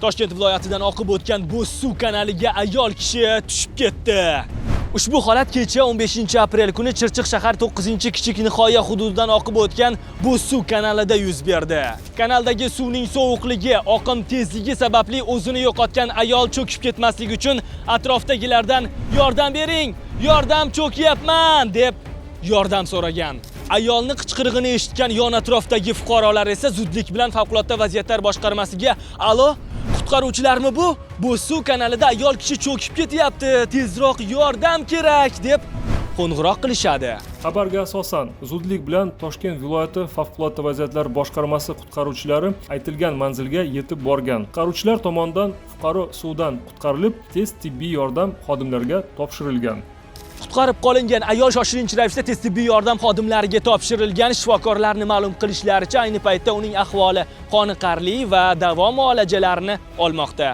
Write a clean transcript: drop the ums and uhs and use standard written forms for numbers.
Toshkent viloyatidan oqib o'tgan Bo'zsuv kanaliga ayol kishi tushib ketdi. Ushbu holat kecha 15-aprel kuni Chirchiq shahar 9-kichik nihoya hududidan oqib o'tgan Bo'zsuv kanalida yuz berdi. Kanaldagi suvning sovuqligi, oqim tezligi sababli o'zini yo'qotgan ayol cho'kib ketmasligi uchun atrofdagilardan "Yordam bering, yordam cho'kyapman" deb yordam so'ragan. Ayolning qichqirig'ini eshitgan yon atrofdagi fuqarolar esa zudlik bilan favqulodda vaziyatlar boshqarmasiga "Alo, qutqaruvchilarmi bu? Bo'zsuv kanalida ayol kishi cho'kib ketyapti, tezroq yordam kerak" deb qo'ng'iroq qilishadi. Xabarga asosan zudlik bilan Toshkent viloyati favqulodda vaziyatlar boshqarmasi qutqaruvchilari aytilgan manzilga yetib borgan. Qutqaruvchilar tomonidan fuqaro suvdan qutqarilib, tez tibbiy yordam xodimlariga topshirilgan. Qutqarib qolingan ayol shoshilinch ravishda tez tibbiy yordam xodimlariga topshirilgan. Shifokorlarning ma'lum qilishlaricha, ayni paytda uning ahvoli qoniqarli va davo muolajalarini olmoqda.